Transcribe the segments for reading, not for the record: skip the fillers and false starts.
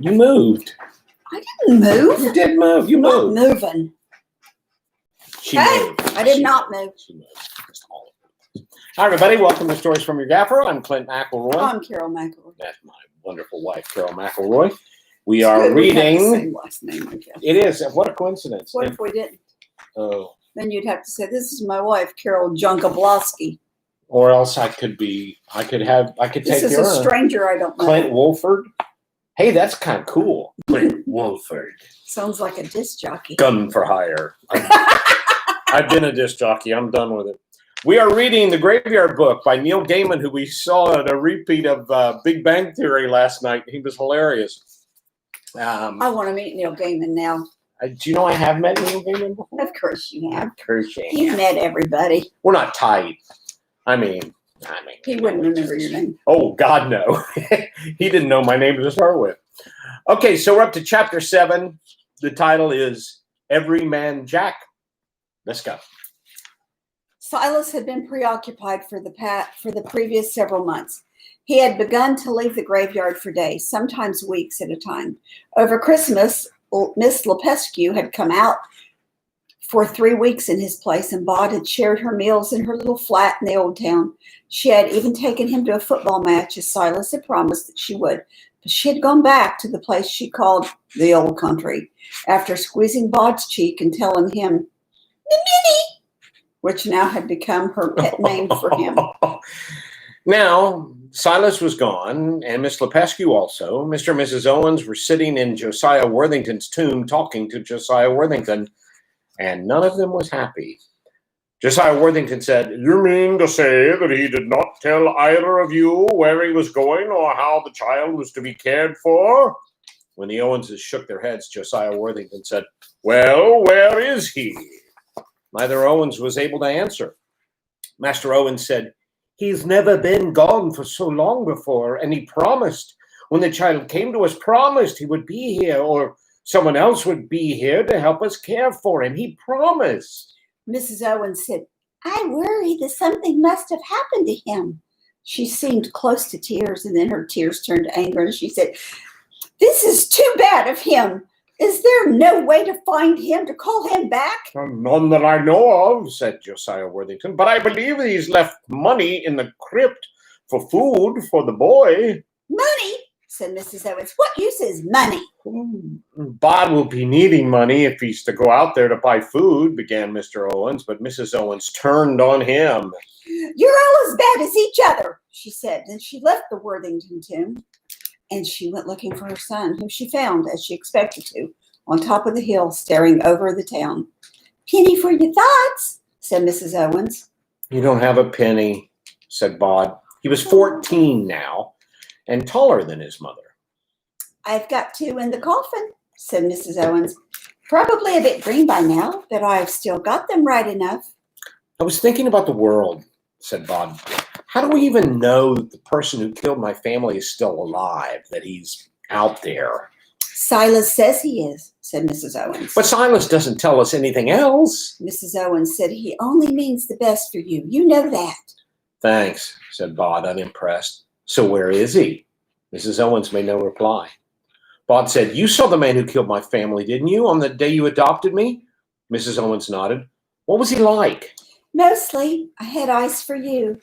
You moved. I didn't move. You did move. You I'm moved. not moving. She Hey, moved. I did She not moved. move. She moved. Hi, everybody. Welcome to Stories from Your Gaffer. I'm Clint McElroy. I'm Carol McElroy. That's my wonderful wife, Carol McElroy. We It's are good we have the reading. same last name, I guess. It is. What a coincidence. What if we didn't? Oh. Then you'd have to say, "This is my wife, Carol Junkablowski." Or else I could take This is your a stranger I don't know. Clint Wolford. Hey, that's kind of cool. Clint Wolford. Sounds like a disc jockey. Gun for hire. I've been a disc jockey. I'm done with it. We are reading The Graveyard Book by Neil Gaiman, who we saw at a repeat of Big Bang Theory last night. He was hilarious. I want to meet Neil Gaiman now. Do you know I have met Neil Gaiman before? Of course you have. Of course you You've have. met everybody. We're not tight. I mean. He wouldn't remember your name. Oh, God, no. He didn't know my name to start with. Okay, so we're up to chapter 7. The title is Every Man Jack. Let's go. Silas had been preoccupied for the previous several months. He had begun to leave the graveyard for days, sometimes weeks at a time. Over Christmas, Miss Lepescu had come out for 3 weeks in his place, and Maud had shared her meals in her little flat in the old town. She had even taken him to a football match, as Silas had promised that she would. But she had gone back to the place she called the old country, after squeezing Maud's cheek and telling him, "The Minnie," which now had become her pet name for him. Now, Silas was gone, and Miss Lepescu also. Mr. and Mrs. Owens were sitting in Josiah Worthington's tomb talking to Josiah Worthington, and none of them was happy. Josiah Worthington said, "You mean to say that he did not tell either of you where he was going or how the child was to be cared for?" When the Owenses shook their heads, Josiah Worthington said, "Well, where is he?" Neither Owens was able to answer. Master Owens said, "He's never been gone for so long before, and he promised, when the child came to us, promised he would be here, or someone else would be here to help us care for him. He promised." Mrs. Owens said, "I worry that something must have happened to him." She seemed close to tears, and then her tears turned to anger, and she said, "This is too bad of him. Is there no way to find him, to call him back?" "None that I know of," said Josiah Worthington, "but I believe he's left money in the crypt for food for the boy." "Money?" said Mrs. Owens. "What use is money?" "Bob will be needing money if he's to go out there to buy food," began Mr. Owens, but Mrs. Owens turned on him. "You're all as bad as each other," she said. Then she left the Worthington tomb, and she went looking for her son, whom she found, as she expected to, on top of the hill, staring over the town. "Penny for your thoughts," said Mrs. Owens. "You don't have a penny," said Bod. He was 14 now, and taller than his mother. "I've got 2 in the coffin," said Mrs. Owens. "Probably a bit green by now, but I've still got them right enough." "I was thinking about the world," said Bod. "How do we even know that the person who killed my family is still alive, that he's out there?" "Silas says he is," said Mrs. Owens. "But Silas doesn't tell us anything else." Mrs. Owens said, "He only means the best for you. You know that." "Thanks," said Bod, unimpressed. "So where is he?" Mrs. Owens made no reply. Bod said, "You saw the man who killed my family, didn't you, on the day you adopted me?" Mrs. Owens nodded. "What was he like?" "Mostly, I had eyes for you.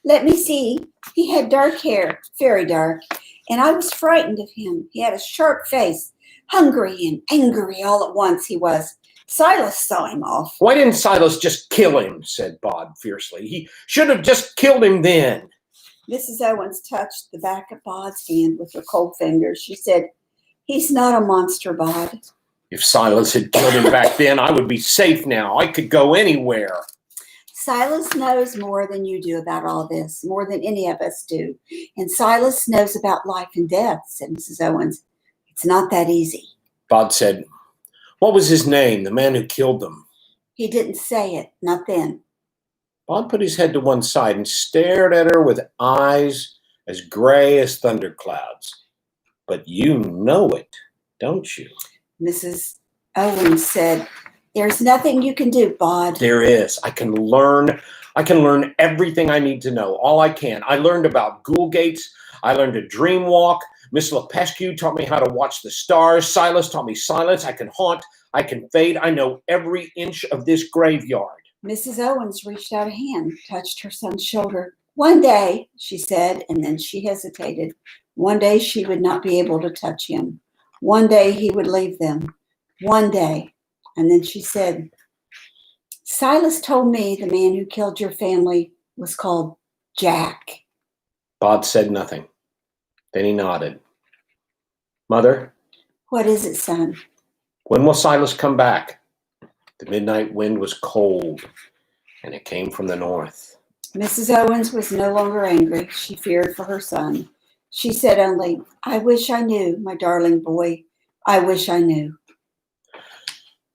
Let me see. He had dark hair, very dark, and I was frightened of him. He had a sharp face, hungry and angry all at once he was. Silas saw him off." "Why didn't Silas just kill him?" said Bod fiercely. "He should have just killed him then." Mrs. Owens touched the back of Bod's hand with her cold fingers. She said, "He's not a monster, Bod." "If Silas had killed him back then, I would be safe now. I could go anywhere." "Silas knows more than you do about all this, more than any of us do. And Silas knows about life and death," said Mrs. Owens. "It's not that easy." Bod said, "What was his name, the man who killed them?" "He didn't say it, not then." Bod put his head to one side and stared at her with eyes as gray as thunderclouds. "But you know it, don't you?" Mrs. Owens said, "There's nothing you can do, Bod." "There is. I can learn everything I need to know. All I can. I learned about ghoul gates. I learned to dream walk. Miss Lepescu taught me how to watch the stars. Silas taught me silence. I can haunt. I can fade. I know every inch of this graveyard. Mrs. Owens reached out a hand, touched her son's shoulder. One day, she said, and then she hesitated. One day she would not be able to touch him. One day he would leave them. One day. And then she said, Silas told me the man who killed your family was called Jack. Bob said nothing. Then he nodded. Mother? What is it, son? When will Silas come back? The midnight wind was cold, and it came from the north. Mrs. Owens was no longer angry. She feared for her son. She said only, I wish I knew, my darling boy. I wish I knew.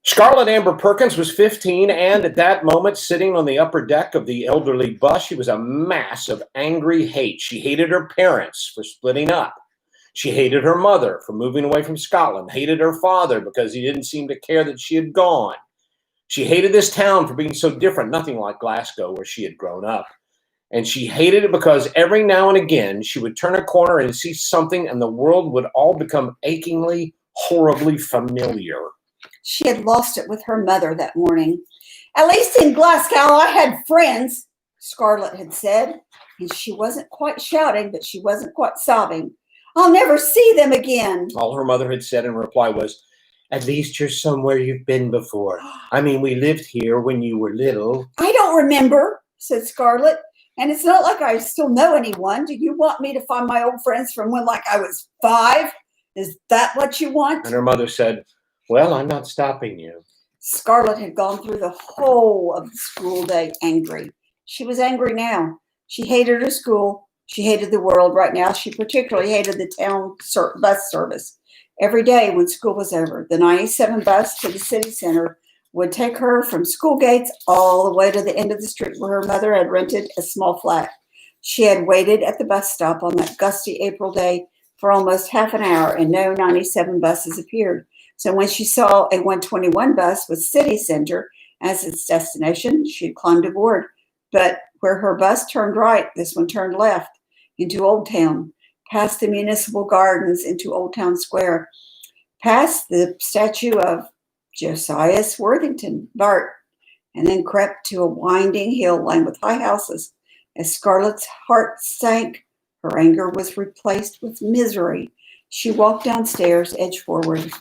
Scarlett Amber Perkins was 15, and at that moment, sitting on the upper deck of the elderly bus, she was a mass of angry hate. She hated her parents for splitting up. She hated her mother for moving away from Scotland, hated her father because he didn't seem to care that she had gone. She hated this town for being so different, nothing like Glasgow where she had grown up. And she hated it because every now and again she would turn a corner and see something and the world would all become achingly, horribly familiar. She had lost it with her mother that morning. At least in Glasgow I had friends, Scarlett had said. And she wasn't quite shouting, but she wasn't quite sobbing. I'll never see them again. All her mother had said in reply was, at least you're somewhere you've been before. I mean, we lived here when you were little. I don't remember, said Scarlett. And it's not like I still know anyone. Do you want me to find my old friends from when like I was 5? Is that what you want? And her mother said, well, I'm not stopping you. Scarlett had gone through the whole of the school day angry. She was angry now. She hated her school. She hated the world right now. She particularly hated the town bus service. Every day when school was over, the 97 bus to the city center would take her from school gates all the way to the end of the street where her mother had rented a small flat. She had waited at the bus stop on that gusty April day for almost half an hour and no 97 buses appeared. So when she saw a 121 bus with city center as its destination, she climbed aboard. But where her bus turned right, this one turned left into Old Town, past the municipal gardens into Old Town Square, past the statue of Josiah Worthington, Bart, and then crept to a winding hill lined with high houses. As Scarlett's heart sank, her anger was replaced with misery. She walked downstairs, edge forward.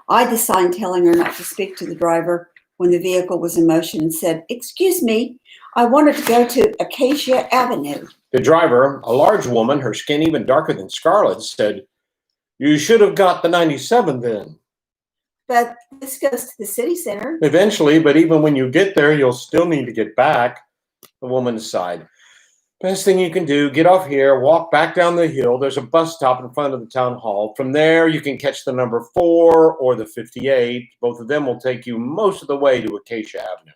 Eyed the sign telling her not to speak to the driver when the vehicle was in motion and said, excuse me, I wanted to go to Acacia Avenue. The driver, a large woman, her skin even darker than Scarlett's, said, you should have got the 97 then. But this goes to the city center. Eventually, but even when you get there, you'll still need to get back. The woman sighed. Best thing you can do, get off here, walk back down the hill. There's a bus stop in front of the town hall. From there, you can catch the number 4 or the 58. Both of them will take you most of the way to Acacia Avenue.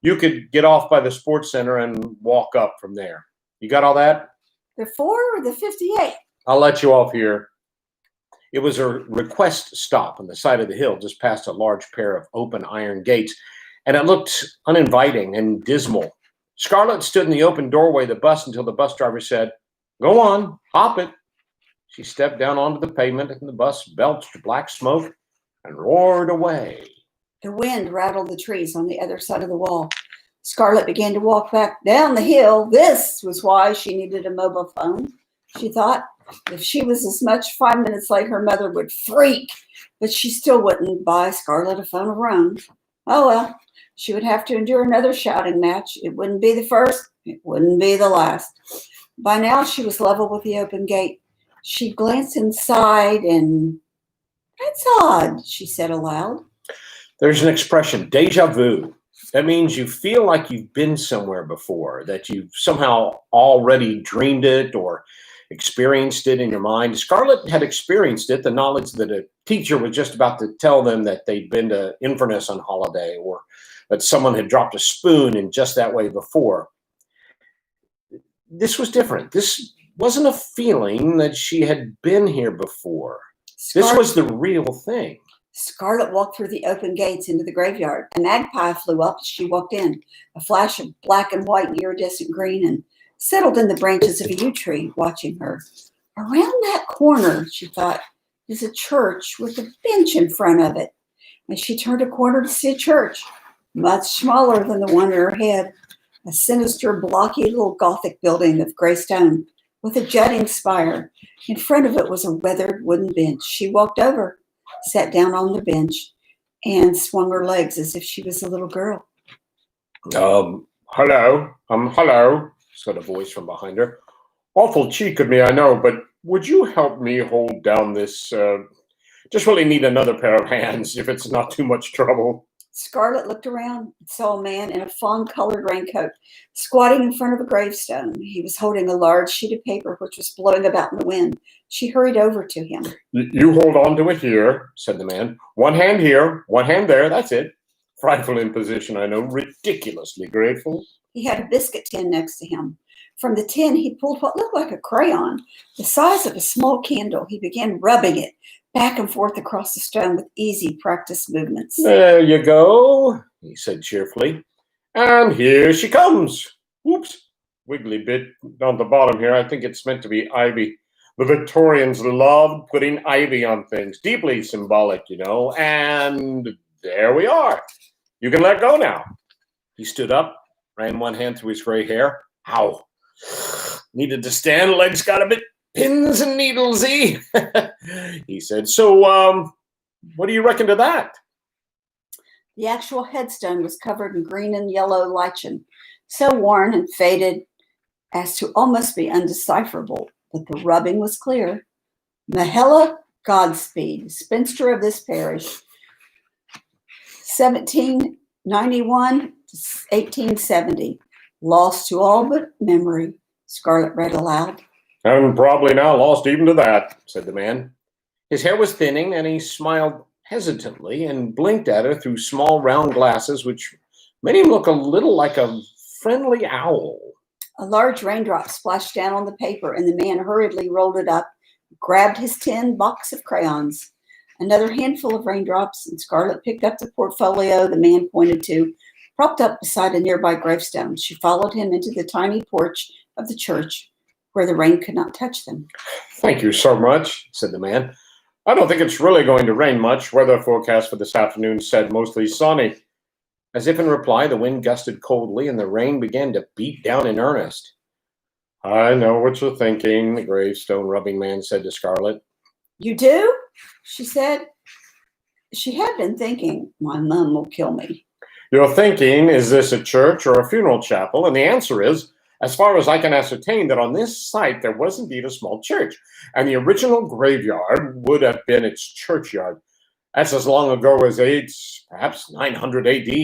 You could get off by the sports center and walk up from there. You got all that? The 4 or the 58? I'll let you off here. It was a request stop on the side of the hill, just past a large pair of open iron gates, and it looked uninviting and dismal. Scarlett stood in the open doorway of the bus until the bus driver said, go on, hop it. She stepped down onto the pavement, and the bus belched black smoke and roared away. The wind rattled the trees on the other side of the wall. Scarlett began to walk back down the hill. This was why she needed a mobile phone, she thought. If she was as much 5 minutes late, her mother would freak, but she still wouldn't buy Scarlett a phone of her own. Oh, well, she would have to endure another shouting match. It wouldn't be the first. It wouldn't be the last. By now, she was level with the open gate. She glanced inside and, that's odd, she said aloud. There's an expression, déjà vu. That means you feel like you've been somewhere before, that you've somehow already dreamed it or experienced it in your mind. Scarlett had experienced it, the knowledge that a teacher was just about to tell them that they'd been to Inverness on holiday or that someone had dropped a spoon in just that way before. This was different. This wasn't a feeling that she had been here before. This was the real thing. Scarlett walked through the open gates into the graveyard. A magpie flew up as she walked in, a flash of black and white and iridescent green, and settled in the branches of a yew tree, watching her. Around that corner, she thought, is a church with a bench in front of it. And she turned a corner to see a church, much smaller than the one in her head, a sinister, blocky little Gothic building of gray stone with a jutting spire. In front of it was a weathered wooden bench. She walked over, sat down on the bench, and swung her legs as if she was a little girl. Hello, said a voice from behind her. Awful cheek of me, I know, but would you help me hold down this, just really need another pair of hands if it's not too much trouble. Scarlett looked around and saw a man in a fawn-colored raincoat squatting in front of a gravestone. He was holding a large sheet of paper which was blowing about in the wind. She hurried over to him. You hold on to it here, said the man. One hand here, one hand there, that's it. Frightful imposition, I know, ridiculously grateful. He had a biscuit tin next to him. From the tin, he pulled what looked like a crayon, the size of a small candle. He began rubbing it back and forth across the stone with easy, practiced movements. There you go, he said cheerfully. And here she comes. Whoops, wiggly bit on the bottom here. I think it's meant to be ivy. The Victorians loved putting ivy on things. Deeply symbolic, you know. And there we are. You can let go now. He stood up, ran one hand through his gray hair. Ow. Needed to stand, legs got a bit pins and needlesy, he said. So, what do you reckon to that? The actual headstone was covered in green and yellow lichen, so worn and faded as to almost be undecipherable, but the rubbing was clear. Mahela Godspeed, spinster of this parish, 1791 to 1870, lost to all but memory, Scarlett read aloud. And probably now lost even to that, said the man. His hair was thinning, and he smiled hesitantly and blinked at her through small round glasses, which made him look a little like a friendly owl. A large raindrop splashed down on the paper, and the man hurriedly rolled it up, grabbed his tin box of crayons. Another handful of raindrops, and Scarlett picked up the portfolio the man pointed to, propped up beside a nearby gravestone. She followed him into the tiny porch of the church, where the rain could not touch them. Thank you so much, said the man. I don't think it's really going to rain much. Weather forecast for this afternoon said mostly sunny. As if in reply, the wind gusted coldly, and the rain began to beat down in earnest. I know what you're thinking, the gravestone rubbing man said to Scarlett. You do? She said. She had been thinking, my mom will kill me. You're thinking, is this a church or a funeral chapel? And the answer is, as far as I can ascertain, that on this site there was indeed a small church, and the original graveyard would have been its churchyard. That's as long ago as perhaps 900 AD,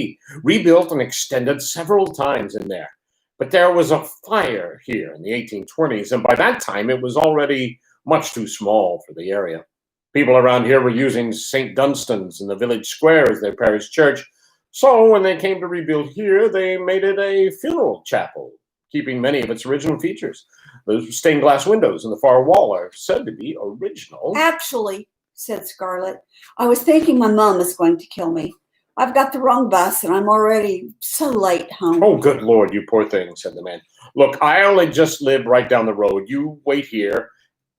rebuilt and extended several times in there. But there was a fire here in the 1820s, and by that time it was already much too small for the area. People around here were using St. Dunstan's in the village square as their parish church, so when they came to rebuild here, they made it a funeral chapel, keeping many of its original features. The stained glass windows in the far wall are said to be original. Actually, said Scarlett, I was thinking my mom is going to kill me. I've got the wrong bus, and I'm already so late home. Oh, good Lord, you poor thing, said the man. Look, I only just live right down the road. You wait here.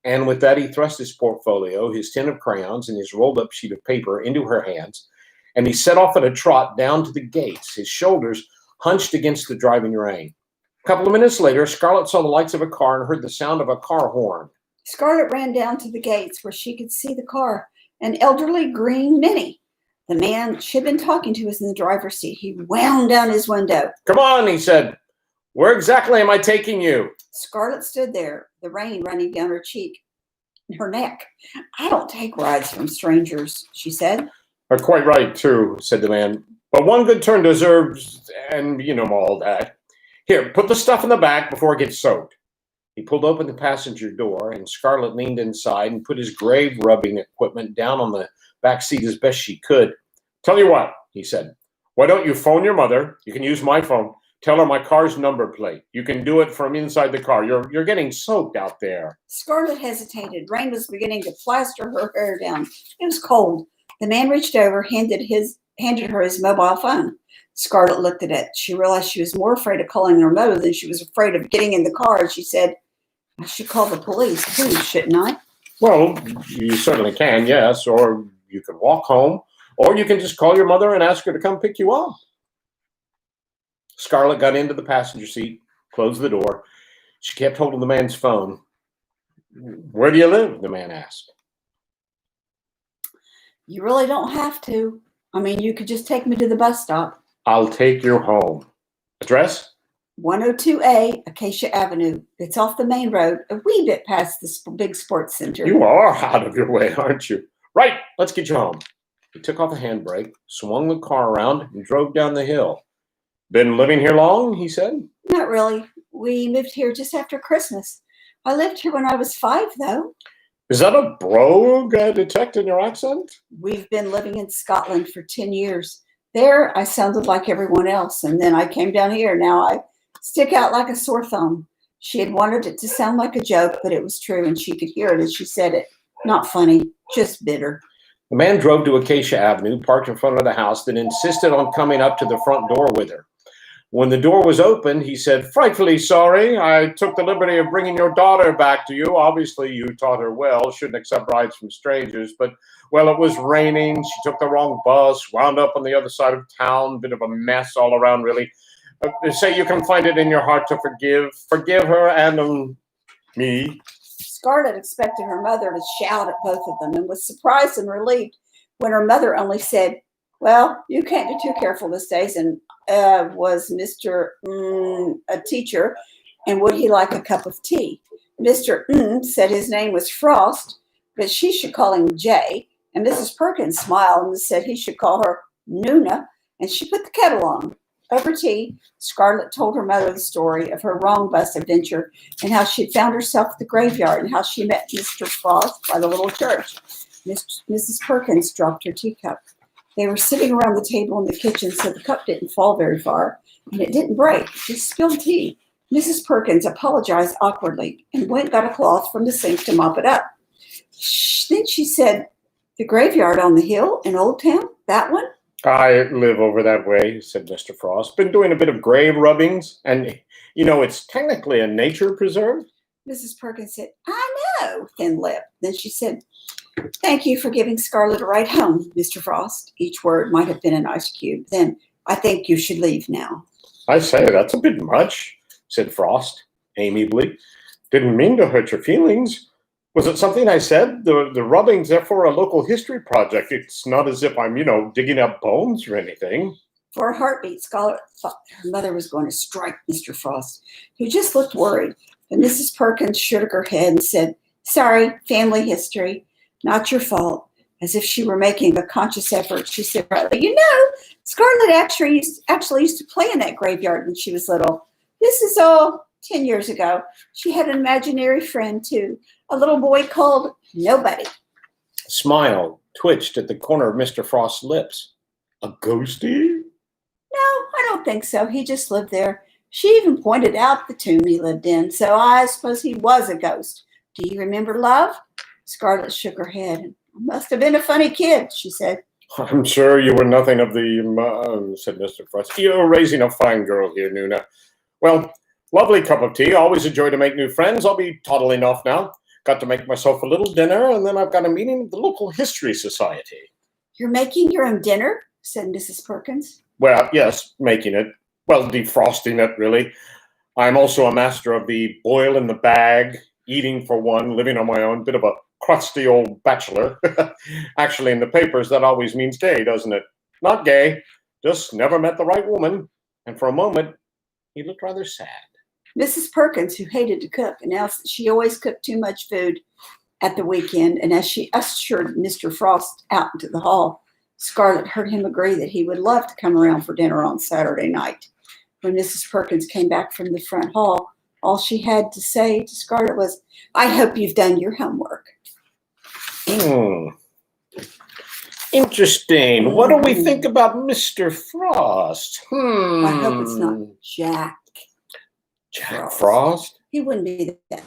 And with that, he thrust his portfolio, his tin of crayons, and his rolled-up sheet of paper into her hands, and he set off at a trot down to the gates, his shoulders hunched against the driving rain. A couple of minutes later, Scarlett saw the lights of a car and heard the sound of a car horn. Scarlett ran down to the gates where she could see the car, an elderly green Mini. The man she had been talking to was in the driver's seat. He wound down his window. Come on, he said. Where exactly am I taking you? Scarlett stood there, the rain running down her cheek and her neck. I don't take rides from strangers, she said. You're quite right, too, said the man. But one good turn deserves, and you know all that. Here, put the stuff in the back before it gets soaked. He pulled open the passenger door, and Scarlett leaned inside and put his grave rubbing equipment down on the back seat as best she could. Tell you what, he said. Why don't you phone your mother? You can use my phone. Tell her my car's number plate. You can do it from inside the car. You're getting soaked out there. Scarlett hesitated. Rain was beginning to plaster her hair down. It was cold. The man reached over, handed her his mobile phone. Scarlett looked at it. She realized she was more afraid of calling her mother than she was afraid of getting in the car. She said, I should call the police too, shouldn't I? Well, you certainly can, yes, or you can walk home, or you can just call your mother and ask her to come pick you up. Scarlett got into the passenger seat, closed the door. She kept holding the man's phone. "Where do you live?" the man asked. You really don't have to. I mean, you could just take me to the bus stop. "I'll take you home." "Address?" 102A Acacia Avenue. It's off the main road, a wee bit past the big sports center. "You are out of your way, aren't you?" "Right, let's get you home." He took off the handbrake, swung the car around, and drove down the hill. "Been living here long?" he said. Not really. We moved here just after Christmas. I lived here when I was 5, though. "Is that a brogue I detect in your accent?" We've been living in Scotland for 10 years. There, I sounded like everyone else, and then I came down here. Now I stick out like a sore thumb. She had wanted it to sound like a joke, but it was true, and she could hear it as she said it. Not funny, just bitter. The man drove to Acacia Avenue, parked in front of the house, then insisted on coming up to the front door with her. When the door was opened, he said, "Frightfully sorry. I took the liberty of bringing your daughter back to you. Obviously, you taught her well. Shouldn't accept rides from strangers. But, well, it was raining. She took the wrong bus, wound up on the other side of town. Bit of a mess all around, really. Say you can find it in your heart to forgive. Forgive her and me." Scarlett expected her mother to shout at both of them and was surprised and relieved when her mother only said, "Well, you can't be too careful these days, and was Mr. A teacher, and would he like a cup of tea?" Mr. Said his name was Frost, but she should call him Jay, and Mrs. Perkins smiled and said he should call her Nuna, and she put the kettle on. Over tea, Scarlett told her mother the story of her wrong bus adventure and how she had found herself at the graveyard and how she met Mr. Frost by the little church. Mrs. Perkins dropped her teacup. They were sitting around the table in the kitchen, so the cup didn't fall very far, and it didn't break, just spilled tea. Mrs. Perkins apologized awkwardly and went and got a cloth from the sink to mop it up. Then she said, "The graveyard on the hill in Old Town, that one?" "I live over that way," said Mr. Frost. "Been doing a bit of grave rubbings, and, it's technically a nature preserve." Mrs. Perkins said, "I know," thin lip. Then she said, "Thank you for giving Scarlett a ride home, Mr. Frost." Each word might have been an ice cube. Then, "I think you should leave now." "I say, that's a bit much," said Frost amiably. "Didn't mean to hurt your feelings. Was it something I said? The rubbings are for a local history project. It's not as if I'm, digging up bones or anything." For a heartbeat, Scarlett thought her mother was going to strike Mr. Frost, who just looked worried. But Mrs. Perkins shook her head and said, "Sorry, family history. Not your fault." As if she were making a conscious effort, she said brightly, Scarlett actually used to play in that graveyard when she was little. This is all 10 years ago. She had an imaginary friend, too, a little boy called Nobody." A smile twitched at the corner of Mr. Frost's lips. "A ghostie?" "No, I don't think so. He just lived there. She even pointed out the tomb he lived in, so I suppose he was a ghost. Do you remember, love?" Scarlett shook her head. "Must have been a funny kid," she said. "I'm sure you were nothing of the, said Mr. Frost. "You're raising a fine girl here, Nuna. Well, lovely cup of tea. Always a joy to make new friends. I'll be toddling off now. Got to make myself a little dinner, and then I've got a meeting with the local history society." "You're making your own dinner?" said Mrs. Perkins. "Well, yes, making it. Well, defrosting it, really. I'm also a master of the boil in the bag, eating for one, living on my own, bit of a crusty old bachelor." Actually, in the papers, that always means gay, doesn't it? Not gay, just never met the right woman. And for a moment, he looked rather sad. Mrs. Perkins, who hated to cook, announced that she always cooked too much food at the weekend, and as she ushered Mr. Frost out into the hall, Scarlett heard him agree that he would love to come around for dinner on Saturday night. When Mrs. Perkins came back from the front hall, all she had to say to Scarlett was, "I hope you've done your homework." Interesting. What do we think about Mr. Frost? I hope it's not Jack Frost? He wouldn't be that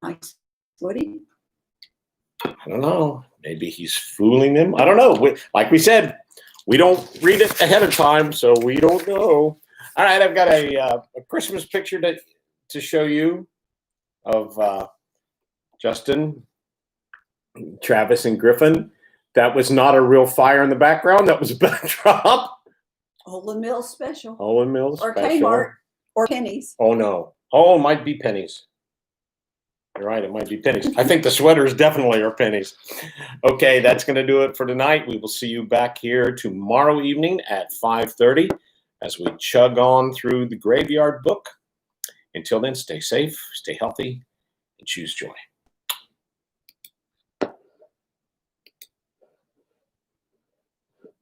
nice, would he? I don't know. Maybe he's fooling him. I don't know. Like we said, we don't read it ahead of time, so we don't know. All right, I've got a Christmas picture to show you. of Justin, Travis, and Griffin. That was not a real fire in the background. That was a backdrop. Olin Mills special. Olin Mills Or special. Kmart. Or Penny's. Oh, no. Oh, it might be pennies. You're right. It might be pennies. I think the sweaters definitely are pennies. Okay, that's going to do it for tonight. We will see you back here tomorrow evening at 5:30 as we chug on through the Graveyard Book. Until then, stay safe, stay healthy, and choose joy.